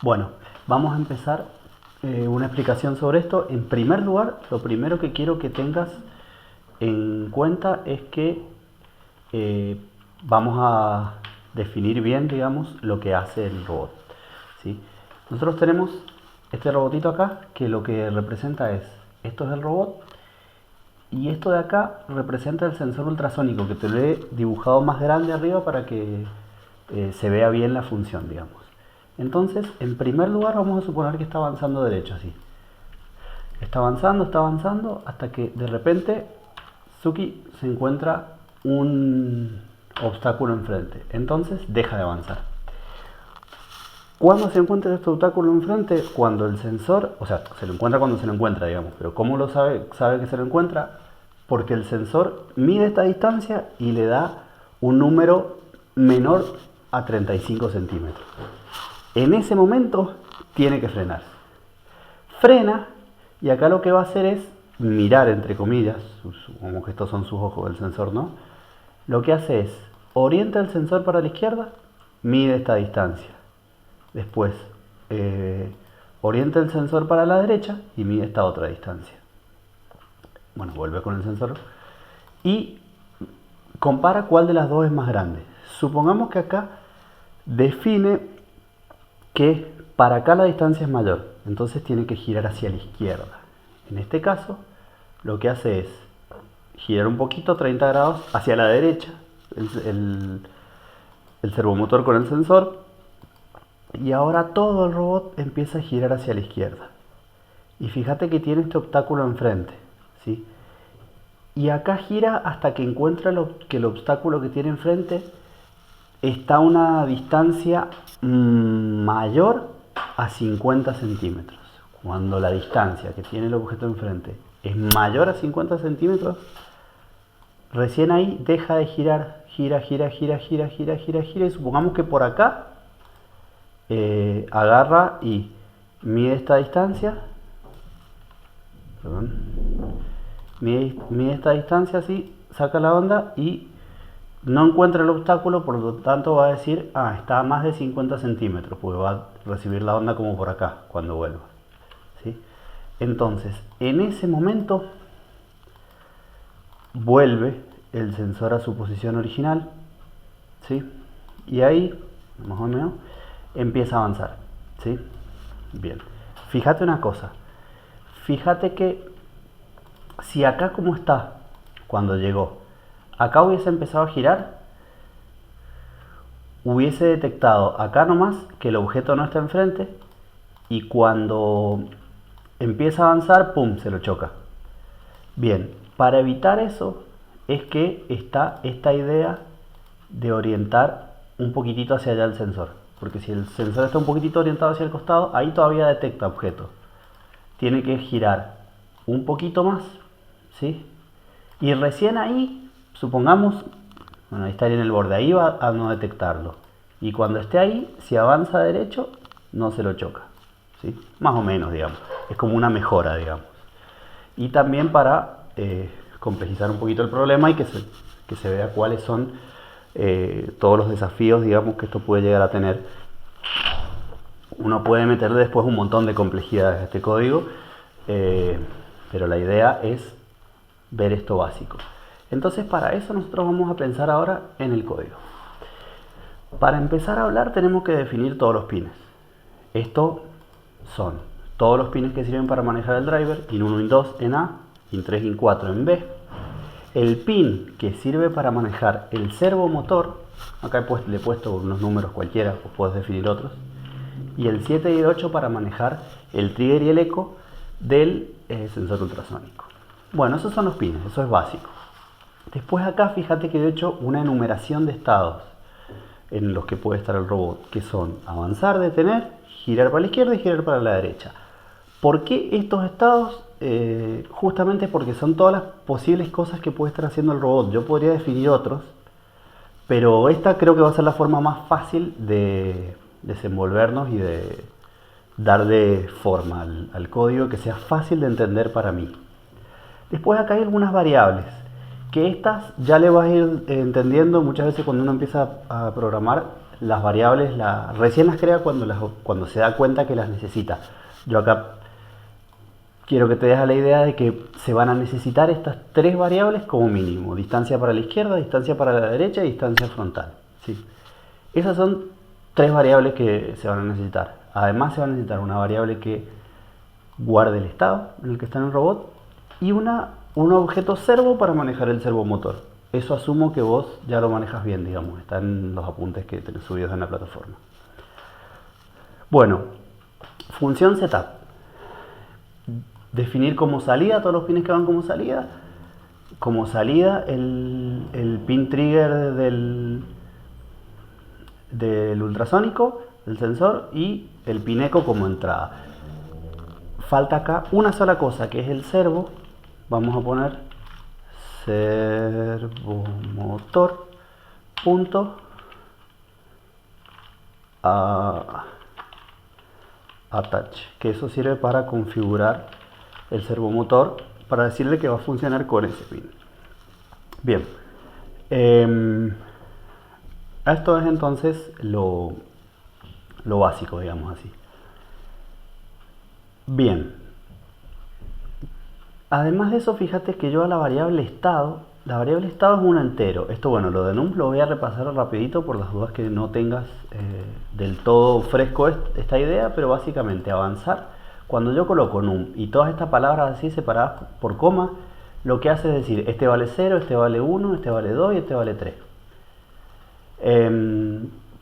Bueno, vamos a empezar una explicación sobre esto. En primer lugar, lo primero que quiero que tengas en cuenta es que vamos a definir bien, digamos, lo que hace el robot, ¿sí? Nosotros tenemos este robotito acá que lo que representa es, esto es el robot y esto de acá representa el sensor ultrasónico, que te lo he dibujado más grande arriba para que se vea bien la función, digamos. Entonces, en primer lugar vamos a suponer que está avanzando derecho, así. Está avanzando, hasta que de repente Suki se encuentra un obstáculo enfrente. Entonces deja de avanzar. ¿Cuándo se encuentra este obstáculo enfrente? Cuando el sensor, o sea, se lo encuentra cuando se lo encuentra, digamos. Pero ¿cómo lo sabe? Sabe que se lo encuentra porque el sensor mide esta distancia y le da un número menor a 35 centímetros. En ese momento tiene que frenar. Frena y acá lo que va a hacer es mirar, entre comillas, como que estos son sus ojos del sensor, ¿no? Lo que hace es orienta el sensor para la izquierda, mide esta distancia. Después orienta el sensor para la derecha y mide esta otra distancia. Bueno, vuelve con el sensor y compara cuál de las dos es más grande. Supongamos que acá define que para acá la distancia es mayor, entonces tiene que girar hacia la izquierda. En este caso, lo que hace es girar un poquito, 30 grados, hacia la derecha, el servomotor con el sensor, y ahora todo el robot empieza a girar hacia la izquierda. Y fíjate que tiene este obstáculo enfrente, ¿sí? Y acá gira hasta que encuentra que el obstáculo que tiene enfrente está a una distancia mayor a 50 centímetros. Cuando la distancia que tiene el objeto enfrente es mayor a 50 centímetros, recién ahí deja de girar, gira, y supongamos que por acá agarra y mide esta distancia, mide esta distancia así, saca la onda y no encuentra el obstáculo, por lo tanto va a decir, está a más de 50 centímetros, porque va a recibir la onda como por acá cuando vuelva, ¿sí? Entonces, en ese momento vuelve el sensor a su posición original, ¿sí? Y ahí, más o menos, empieza a avanzar, ¿sí? Bien, fíjate una cosa, fíjate que si acá como está cuando llegó, acá hubiese empezado a girar, hubiese detectado acá nomás que el objeto no está enfrente y cuando empieza a avanzar, ¡pum!, se lo choca. Bien, para evitar eso es que está esta idea de orientar un poquitito hacia allá el sensor, porque si el sensor está un poquitito orientado hacia el costado, ahí todavía detecta objetos. Tiene que girar un poquito más, ¿sí? Y recién ahí, supongamos, bueno, ahí estaría en el borde, ahí va a no detectarlo. Y cuando esté ahí, si avanza derecho, no se lo choca, ¿sí? Más o menos, digamos. Es como una mejora, digamos. Y también para complejizar un poquito el problema y que se vea cuáles son todos los desafíos, digamos, que esto puede llegar a tener. Uno puede meterle después un montón de complejidades a este código, pero la idea es ver esto básico. Entonces, para eso nosotros vamos a pensar ahora en el código. Para empezar a hablar tenemos que definir todos los pines. Estos son todos los pines que sirven para manejar el driver, pin 1 y 2 en A, pin 3 y 4 en B. El pin que sirve para manejar el servomotor, acá le he puesto unos números cualquiera, o puedes definir otros. Y el 7 y el 8 para manejar el trigger y el eco del sensor ultrasónico. Bueno, esos son los pines, eso es básico. Después acá fíjate que he hecho una enumeración de estados en los que puede estar el robot, que son avanzar, detener, girar para la izquierda y girar para la derecha. ¿Por qué estos estados? Justamente porque son todas las posibles cosas que puede estar haciendo el robot. Yo podría definir otros, pero esta creo que va a ser la forma más fácil de desenvolvernos y de darle forma al código, que sea fácil de entender para mí. Después acá hay algunas variables, que estas ya le vas a ir entendiendo muchas veces cuando uno empieza a programar, las variables recién las crea cuando se da cuenta que las necesita. Yo acá quiero que te des a la idea de que se van a necesitar estas tres variables como mínimo. Distancia para la izquierda, distancia para la derecha y distancia frontal. ¿Sí? Esas son tres variables que se van a necesitar. Además se va a necesitar una variable que guarde el estado en el que está en el robot y un objeto servo para manejar el servomotor. Eso asumo que vos ya lo manejas bien, digamos. Está en los apuntes que tenés subidos en la plataforma. Bueno, función setup. Definir como salida todos los pines que van como salida. Como salida el pin trigger del ultrasónico, del sensor, y el pin eco como entrada. Falta acá una sola cosa, que es el servo. Vamos a poner servomotor punto attach, que eso sirve para configurar el servomotor, para decirle que va a funcionar con ese pin. Bien, esto es entonces lo básico, digamos así. Bien, además de eso, fíjate que yo a la variable estado es un entero. Esto, bueno, lo de num lo voy a repasar rapidito por las dudas que no tengas del todo fresco esta idea, pero básicamente avanzar, cuando yo coloco num y todas estas palabras así separadas por coma, lo que hace es decir, este vale 0, este vale 1, este vale 2 y este vale 3.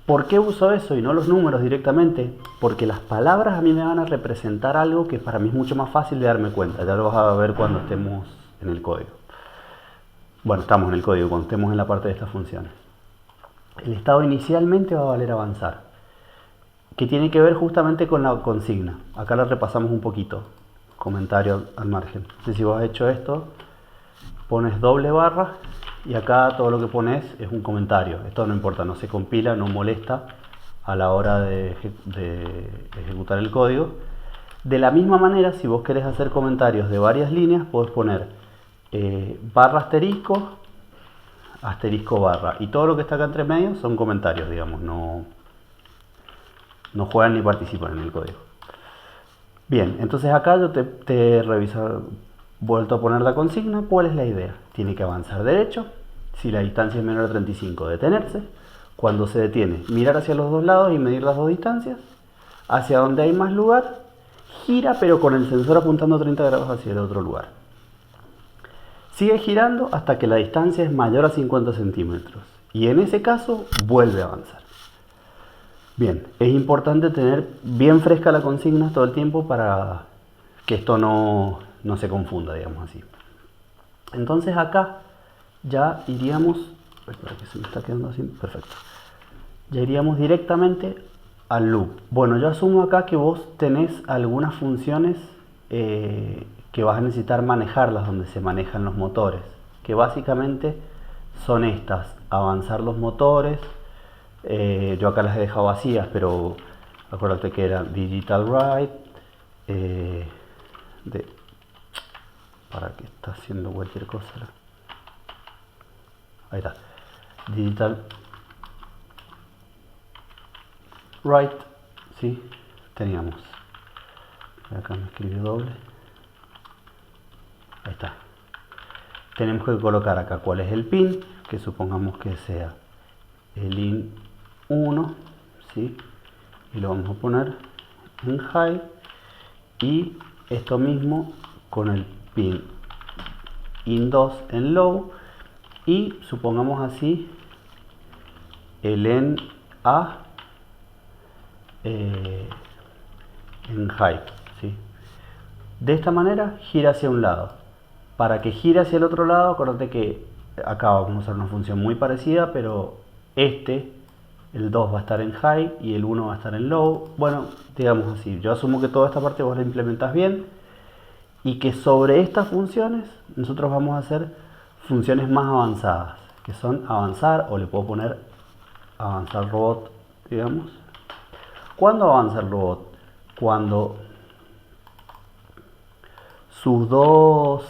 ¿Por qué uso eso y no los números directamente? Porque las palabras a mí me van a representar algo que para mí es mucho más fácil de darme cuenta. Ya lo vas a ver cuando estemos en el código. Bueno, estamos en el código, cuando estemos en la parte de estas funciones. El estado inicialmente va a valer avanzar, que tiene que ver justamente con la consigna. Acá la repasamos un poquito. Comentario al margen. Entonces, si vos has hecho esto, pones doble barra y acá todo lo que pones es un comentario. Esto no importa, no se compila, no molesta a la hora de ejecutar el código. De la misma manera, si vos querés hacer comentarios de varias líneas, podés poner barra asterisco, asterisco barra, y todo lo que está acá entre medio son comentarios, digamos, no juegan ni participan en el código. Bien, entonces acá yo te he revisado, vuelto a poner la consigna. ¿Cuál es la idea? Tiene que avanzar derecho. Si la distancia es menor a 35, detenerse. Cuando se detiene, mirar hacia los dos lados y medir las dos distancias. Hacia donde hay más lugar, gira, pero con el sensor apuntando 30 grados hacia el otro lugar. Sigue girando hasta que la distancia es mayor a 50 centímetros. Y en ese caso, vuelve a avanzar. Bien, es importante tener bien fresca la consigna todo el tiempo para que esto no se confunda, digamos así. Entonces acá ya iríamos, espera que se me está quedando así, perfecto. Ya iríamos directamente al loop. Bueno, yo asumo acá que vos tenés algunas funciones que vas a necesitar manejarlas donde se manejan los motores, que básicamente son estas: avanzar los motores. Yo acá las he dejado vacías, pero acuérdate que era digital write, para que está haciendo cualquier cosa. Ahí está, digital write, sí, teníamos. Acá me escribí doble. Ahí está. Tenemos que colocar acá cuál es el pin, que supongamos que sea el in 1, ¿sí? Y lo vamos a poner en high, y esto mismo con el pin in 2 en low, y supongamos así el en a en high, ¿sí? De esta manera gira hacia un lado. Para que gire hacia el otro lado, acuérdate que acá vamos a usar una función muy parecida, pero el 2 va a estar en high y el 1 va a estar en low. Bueno, digamos así. Yo asumo que toda esta parte vos la implementas bien y que sobre estas funciones nosotros vamos a hacer funciones más avanzadas, que son avanzar, o le puedo poner avanzar robot, digamos. ¿Cuándo avanza el robot? Cuando sus dos,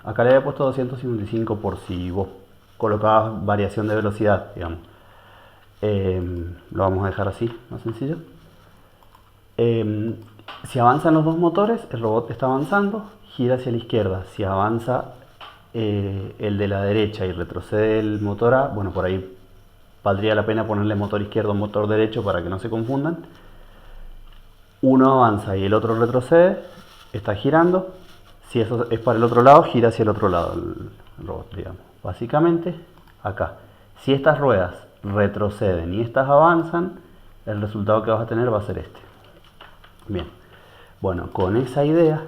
acá le había puesto 255 por si vos colocabas variación de velocidad, digamos. Lo vamos a dejar así, más sencillo. Si avanzan los dos motores, el robot está avanzando, gira hacia la izquierda. Si avanza el de la derecha y retrocede el motor A, bueno, por ahí valdría la pena ponerle motor izquierdo o motor derecho para que no se confundan. Uno avanza y el otro retrocede, está girando. Si eso es para el otro lado, gira hacia el otro lado el robot, digamos. Básicamente, acá. Si estas ruedas retroceden y estas avanzan, el resultado que vas a tener va a ser este. Bien. Bueno, con esa idea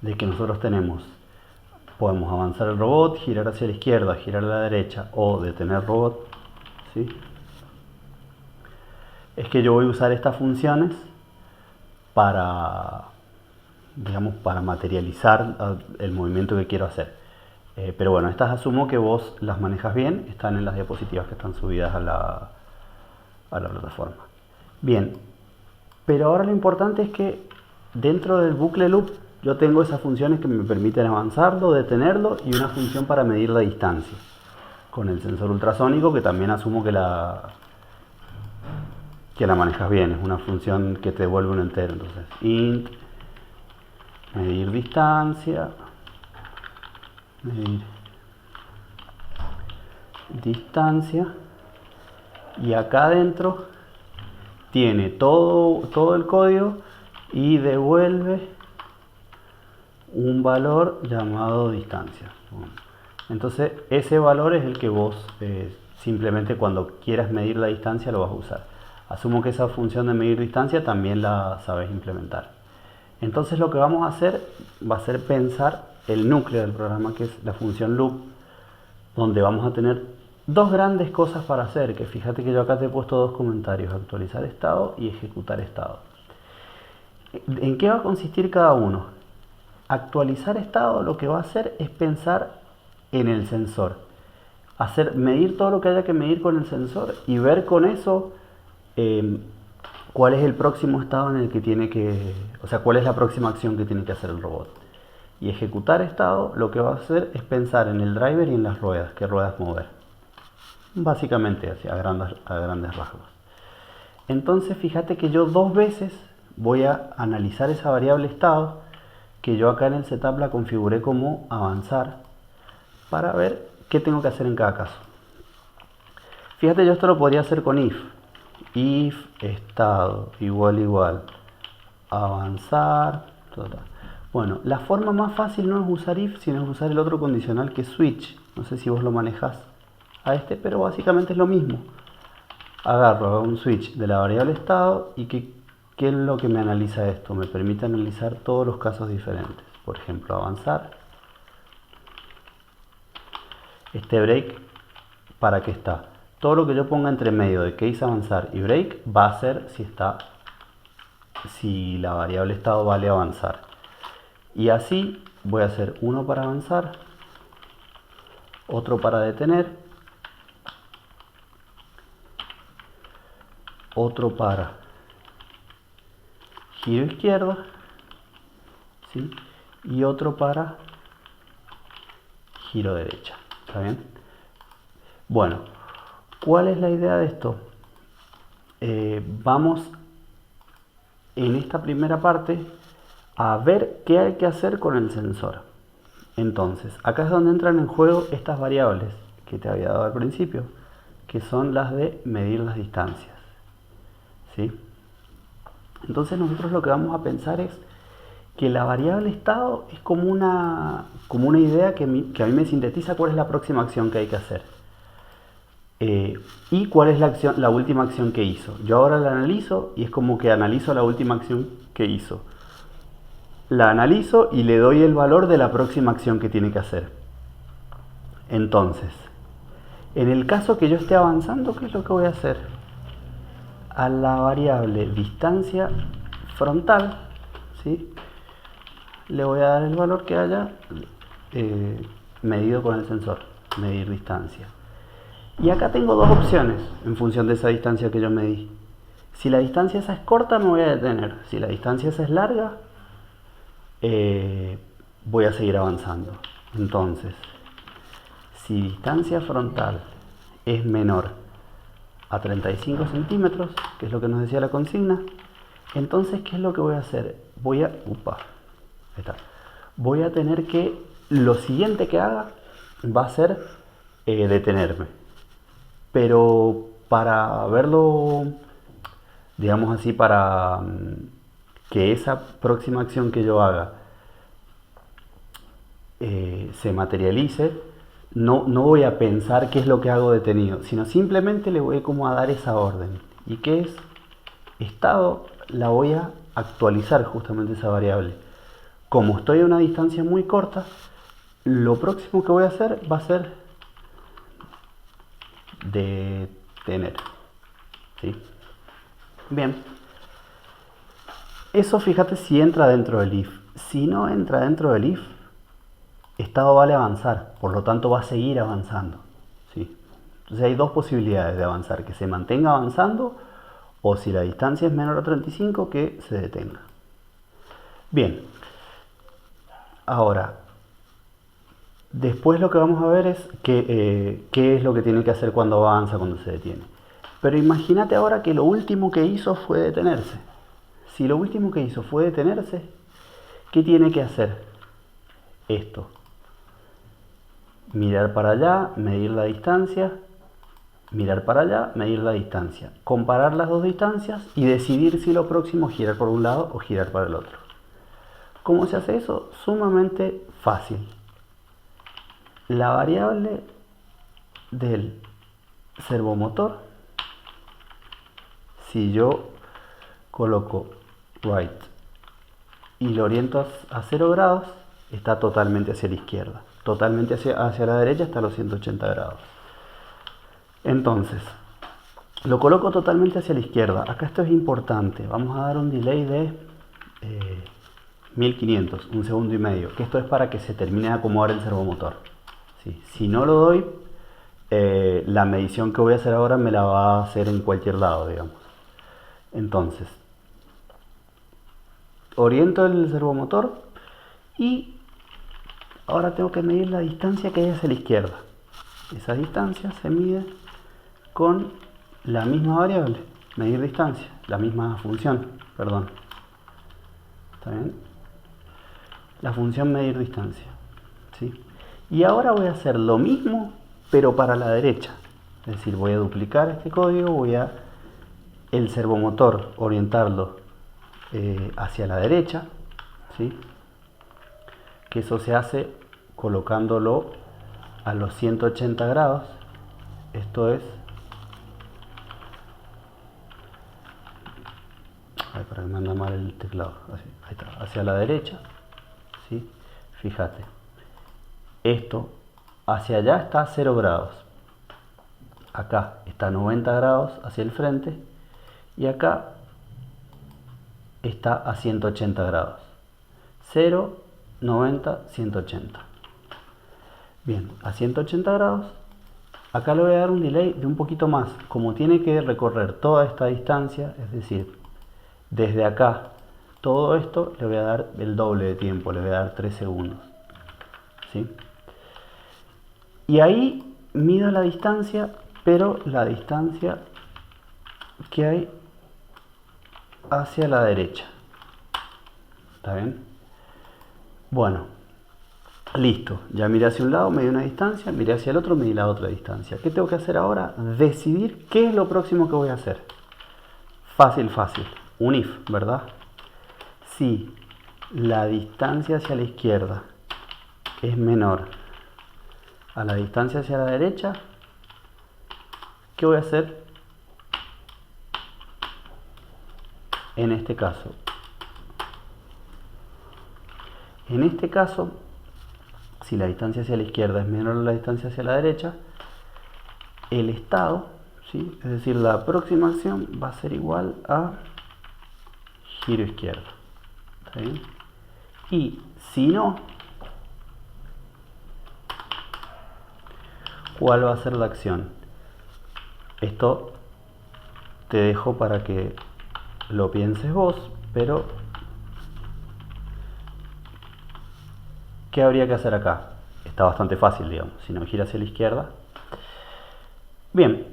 de que nosotros podemos avanzar el robot, girar hacia la izquierda, girar a la derecha o detener el robot, ¿sí? Es que yo voy a usar estas funciones para, digamos, para materializar el movimiento que quiero hacer. Pero bueno, estas asumo que vos las manejas bien, están en las diapositivas que están subidas a la plataforma. Bien, pero ahora lo importante es que dentro del bucle loop yo tengo esas funciones que me permiten avanzarlo, detenerlo y una función para medir la distancia con el sensor ultrasónico, que también asumo que la manejas bien, es una función que te devuelve un entero. Entonces int medir distancia, medir distancia, y acá adentro tiene todo el código y devuelve un valor llamado distancia. Entonces ese valor es el que vos simplemente cuando quieras medir la distancia lo vas a usar. Asumo que esa función de medir distancia también la sabes implementar. Entonces lo que vamos a hacer va a ser pensar el núcleo del programa, que es la función loop, donde vamos a tener dos grandes cosas para hacer, que fíjate que yo acá te he puesto dos comentarios: actualizar estado y ejecutar estado. ¿En qué va a consistir cada uno? Actualizar estado lo que va a hacer es pensar en el sensor, medir todo lo que haya que medir con el sensor y ver con eso cuál es el próximo estado en el que cuál es la próxima acción que tiene que hacer el robot. Y ejecutar estado lo que va a hacer es pensar en el driver y en las ruedas, qué ruedas mover. Básicamente así, a grandes rasgos. Entonces fíjate que yo dos veces voy a analizar esa variable estado, que yo acá en el setup la configuré como avanzar, para ver qué tengo que hacer en cada caso. Fíjate, yo esto lo podría hacer con if estado igual avanzar. Bueno, la forma más fácil no es usar if, sino es usar el otro condicional que es switch. No sé si vos lo manejás a este, pero básicamente es lo mismo. Hago un switch de la variable estado y ¿qué es lo que me analiza esto? Me permite analizar todos los casos diferentes. Por ejemplo, avanzar. Este break, ¿para qué está? Todo lo que yo ponga entre medio de case avanzar y break va a ser si la variable estado vale avanzar. Y así voy a hacer uno para avanzar, otro para detener, otro para giro izquierdo, ¿sí? Y otro para giro derecha. ¿Está bien? Bueno, ¿cuál es la idea de esto? Vamos en esta primera parte a ver qué hay que hacer con el sensor. Entonces, acá es donde entran en juego estas variables que te había dado al principio, que son las de medir las distancias, ¿sí? Entonces nosotros lo que vamos a pensar es que la variable estado es como una idea que a mí me sintetiza cuál es la próxima acción que hay que hacer. Y cuál es la última acción que hizo. Yo ahora la analizo y es como que analizo la última acción que hizo. La analizo y le doy el valor de la próxima acción que tiene que hacer. Entonces, en el caso que yo esté avanzando, ¿qué es lo que voy a hacer? A la variable distancia frontal, ¿sí?, le voy a dar el valor que haya medido con el sensor, medir distancia. Y acá tengo dos opciones en función de esa distancia que yo medí. Si la distancia esa es corta, me voy a detener. Si la distancia esa es larga, voy a seguir avanzando. Entonces, si distancia frontal es menor a 35 centímetros, que es lo que nos decía la consigna. Entonces, ¿qué es lo que voy a hacer? Voy a tener que, lo siguiente que haga va a ser detenerme. Pero para verlo, digamos así, para que esa próxima acción que yo haga se materialice, no voy a pensar qué es lo que hago detenido, sino simplemente le voy como a dar esa orden. ¿Y qué es? Estado, la voy a actualizar justamente esa variable. Como estoy a una distancia muy corta, lo próximo que voy a hacer va a ser detener. ¿Sí? Bien. Eso fíjate si entra dentro del if. Si no entra dentro del if, estado vale avanzar, por lo tanto va a seguir avanzando. ¿Sí? Entonces hay dos posibilidades de avanzar, que se mantenga avanzando o si la distancia es menor a 35, que se detenga. Bien, ahora, después lo que vamos a ver es qué es lo que tiene que hacer cuando avanza, cuando se detiene. Pero imagínate ahora que lo último que hizo fue detenerse. Si lo último que hizo fue detenerse, ¿qué tiene que hacer? Esto. Mirar para allá, medir la distancia, mirar para allá, medir la distancia. Comparar las dos distancias y decidir si lo próximo es girar por un lado o girar para el otro. ¿Cómo se hace eso? Sumamente fácil. La variable del servomotor, si yo coloco right y lo oriento a 0 grados, está totalmente hacia la izquierda. Totalmente hacia la derecha está a los 180 grados. Entonces, lo coloco totalmente hacia la izquierda. Acá esto es importante. Vamos a dar un delay de 1500, un segundo y medio. Que esto es para que se termine de acomodar el servomotor. ¿Sí? Si no lo doy, la medición que voy a hacer ahora me la va a hacer en cualquier lado, digamos. Entonces, oriento el servomotor y ahora tengo que medir la distancia que hay hacia la izquierda. Esa distancia se mide con la misma variable, medir distancia, la misma función, perdón. ¿Está bien? La función medir distancia. ¿Sí? Y ahora voy a hacer lo mismo, pero para la derecha. Es decir, voy a duplicar este código, voy a el servomotor orientarlo hacia la derecha, ¿sí? Que eso se hace colocándolo a los 180 grados. Esto es, para que me anda mal el teclado, así, ahí está, hacia la derecha, ¿sí? Fíjate, esto hacia allá está a 0 grados, acá está a 90 grados hacia el frente y acá está a 180 grados. 0, 90, 180. Bien, a 180 grados, acá le voy a dar un delay de un poquito más. Como tiene que recorrer toda esta distancia, es decir, desde acá, todo esto, le voy a dar el doble de tiempo, le voy a dar 3 segundos. ¿Sí? Y ahí mido la distancia, pero la distancia que hay hacia la derecha. ¿Está bien? Bueno, listo. Ya miré hacia un lado, medí una distancia, miré hacia el otro, medí la otra distancia. ¿Qué tengo que hacer ahora? Decidir qué es lo próximo que voy a hacer. Fácil, fácil. Un if, ¿verdad? Si la distancia hacia la izquierda es menor a la distancia hacia la derecha, ¿qué voy a hacer en este caso? En este caso, si la distancia hacia la izquierda es menor a la distancia hacia la derecha, el estado, ¿sí? Es decir, la próxima acción va a ser igual a giro izquierdo. ¿Está bien? Y si no, ¿cuál va a ser la acción? Esto te dejo para que lo pienses vos, pero ¿qué habría que hacer acá? Está bastante fácil, digamos. Si no gira hacia la izquierda. Bien,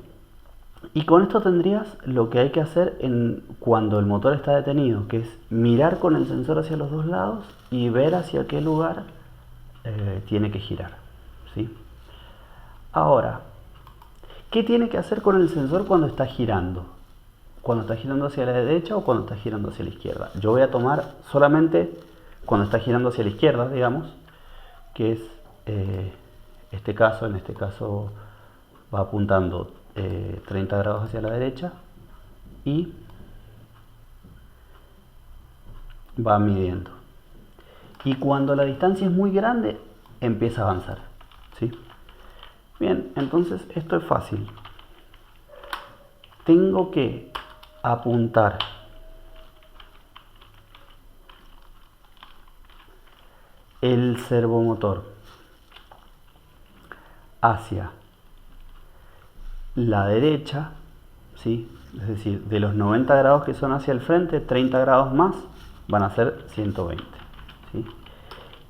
Y con esto tendrías lo que hay que hacer cuando el motor está detenido, que es mirar con el sensor hacia los dos lados y ver hacia qué lugar tiene que girar. ¿Sí? Ahora, ¿qué tiene que hacer con el sensor cuando está girando? Cuando está girando hacia la derecha o cuando está girando hacia la izquierda. Yo voy a tomar solamente cuando está girando hacia la izquierda, digamos, que es este caso. En este caso va apuntando 30 grados hacia la derecha y va midiendo. Y cuando la distancia es muy grande, empieza a avanzar. ¿Sí? Bien, entonces esto es fácil. Tengo que apuntar el servomotor hacia la derecha, ¿sí? Es decir, de los 90 grados que son hacia el frente, 30 grados más van a ser 120. ¿Sí?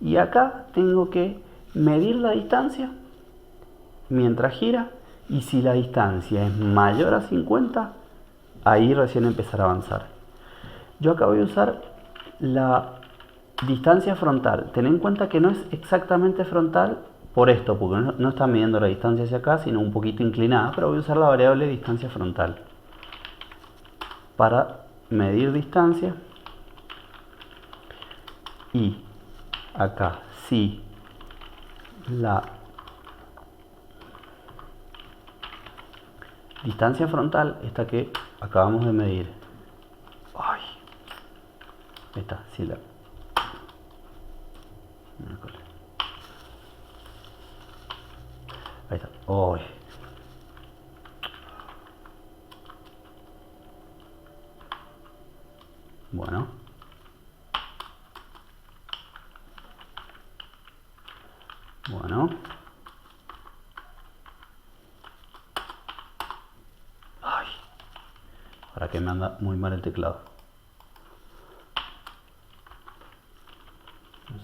Y acá tengo que medir la distancia mientras gira, y si la distancia es mayor a 50, ahí recién empezar a avanzar. Yo acá voy a usar la distancia frontal. Ten en cuenta que no es exactamente frontal por esto, porque no está midiendo la distancia hacia acá, sino un poquito inclinada, pero voy a usar la variable distancia frontal para medir distancia. Y acá, si la distancia frontal, esta que acabamos de medir, ay, ahí está, si la, ahí está, ay, bueno, bueno, ay, para que me anda muy mal el teclado.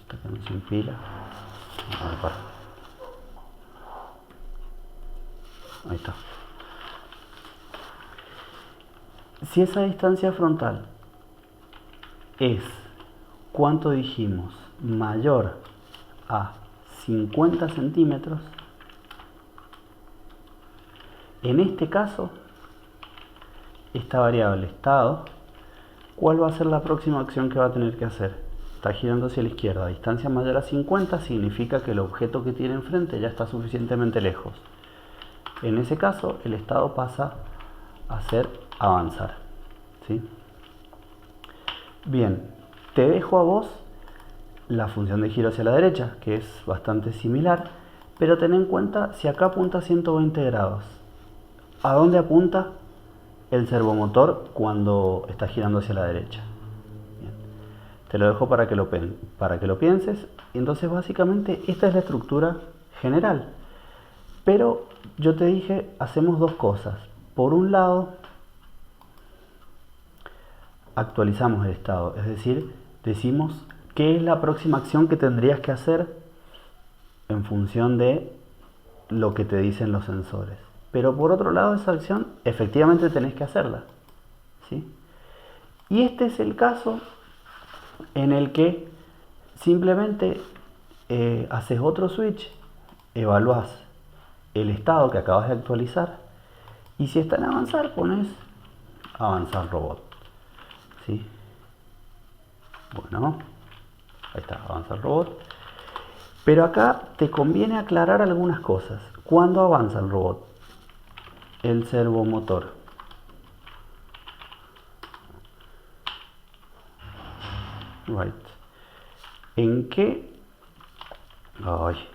Está quedando sin pila. A ver, para. Ahí está. Si esa distancia frontal es, ¿cuánto dijimos? Mayor a 50 centímetros, en este caso, esta variable estado, ¿cuál va a ser la próxima acción que va a tener que hacer? Está girando hacia la izquierda. Distancia mayor a 50 significa que el objeto que tiene enfrente ya está suficientemente lejos. En ese caso, el estado pasa a ser avanzar. ¿Sí? Bien, te dejo a vos la función de giro hacia la derecha, que es bastante similar, pero ten en cuenta si acá apunta a 120 grados. ¿A dónde apunta el servomotor cuando está girando hacia la derecha? Bien. Te lo dejo para que lo pienses. Entonces básicamente esta es la estructura general. Pero yo te dije, hacemos dos cosas. Por un lado, actualizamos el estado, es decir, decimos qué es la próxima acción que tendrías que hacer en función de lo que te dicen los sensores. Pero por otro lado, esa acción efectivamente tenés que hacerla. ¿Sí? Y este es el caso en el que simplemente haces otro switch, evaluás el estado que acabas de actualizar, y si está en avanzar, pones avanzar robot. ¿Sí? Bueno, ahí está, avanza el robot. Pero acá te conviene aclarar algunas cosas. ¿Cuándo avanza el robot? El servomotor. Right. ¿En qué? Ay.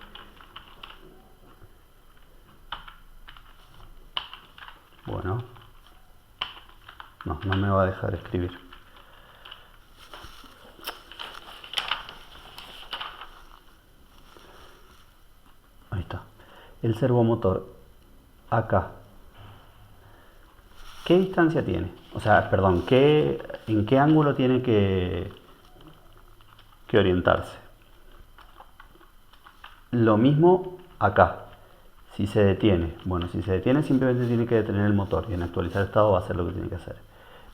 Bueno. No me va a dejar escribir. Ahí está. El servomotor. Acá. ¿Qué distancia tiene? O sea, perdón, ¿en qué ángulo tiene que orientarse? Lo mismo acá. Si se detiene, bueno, si se detiene simplemente tiene que detener el motor y en actualizar estado va a hacer lo que tiene que hacer.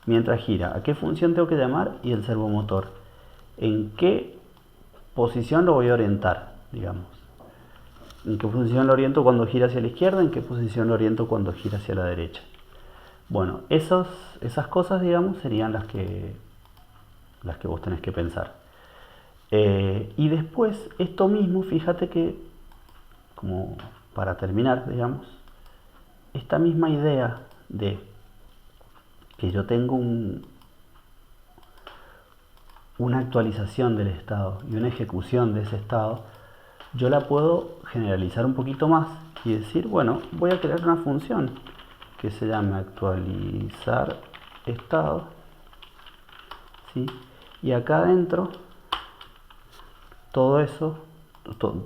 Mientras gira, ¿a qué función tengo que llamar? Y el servomotor. ¿En qué posición lo voy a orientar, digamos? ¿En qué posición lo oriento cuando gira hacia la izquierda? ¿En qué posición lo oriento cuando gira hacia la derecha? Bueno, esas cosas, digamos, serían las que vos tenés que pensar. Y después, esto mismo, fíjate que, como para terminar, digamos, esta misma idea de que yo tengo una actualización del estado y una ejecución de ese estado, yo la puedo generalizar un poquito más y decir, bueno, voy a crear una función que se llame actualizar estado, ¿sí? Y acá adentro todo eso,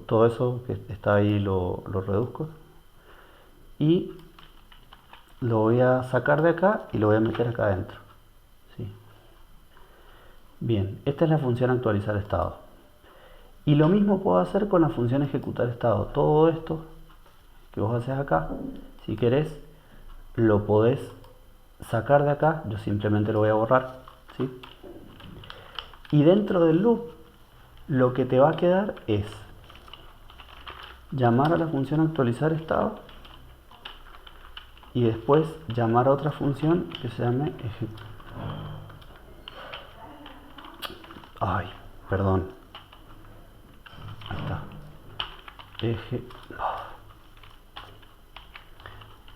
todo eso que está ahí lo reduzco y lo voy a sacar de acá y lo voy a meter acá adentro, ¿sí? Bien, esta es la función actualizar estado. Y lo mismo puedo hacer con la función ejecutar estado. Todo esto que vos haces acá, si querés, lo podés sacar de acá. Yo simplemente lo voy a borrar, ¿sí? Y dentro del loop, lo que te va a quedar es llamar a la función actualizar estado y después llamar a otra función que se llame ay, perdón. Ahí está.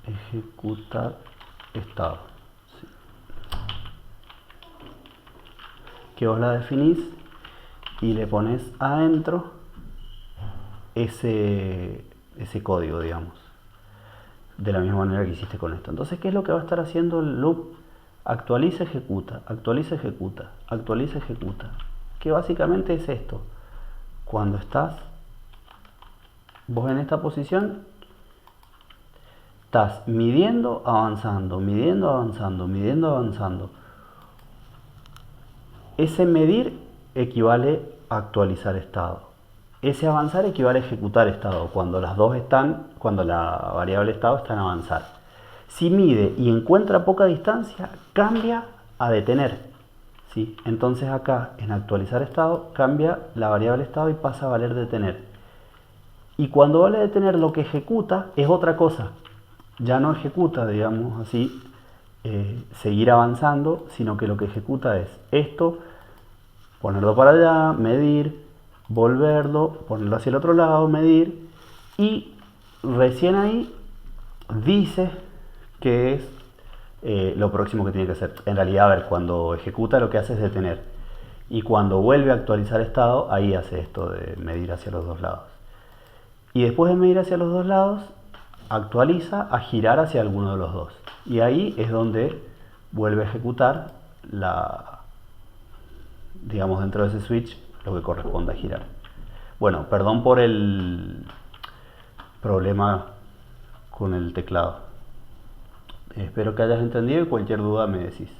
Ejecutar estado. Sí. Que vos la definís y le pones adentro ese código, digamos. De la misma manera que hiciste con esto. Entonces, ¿qué es lo que va a estar haciendo el loop? Actualiza, ejecuta, actualiza, ejecuta, actualiza, ejecuta. Que básicamente es esto. Cuando estás vos en esta posición, estás midiendo, avanzando, midiendo, avanzando, midiendo, avanzando. Ese medir equivale a actualizar estado. Ese avanzar equivale a ejecutar estado, cuando las dos están, cuando la variable estado está en avanzar. Si mide y encuentra poca distancia, cambia a detener, ¿sí? Entonces acá en actualizar estado cambia la variable estado y pasa a valer detener. Y cuando vale detener, lo que ejecuta es otra cosa. Ya no ejecuta, digamos así, seguir avanzando, sino que lo que ejecuta es esto, ponerlo para allá, medir, volverlo, ponerlo hacia el otro lado, medir, y recién ahí dice que es lo próximo que tiene que hacer. En realidad, a ver, cuando ejecuta lo que hace es detener, y cuando vuelve a actualizar estado, ahí hace esto de medir hacia los dos lados. Y después de medir hacia los dos lados, actualiza a girar hacia alguno de los dos. Y ahí es donde vuelve a ejecutar digamos, dentro de ese switch, lo que corresponde a girar. Bueno, perdón por el problema con el teclado. Espero que hayas entendido y cualquier duda me decís.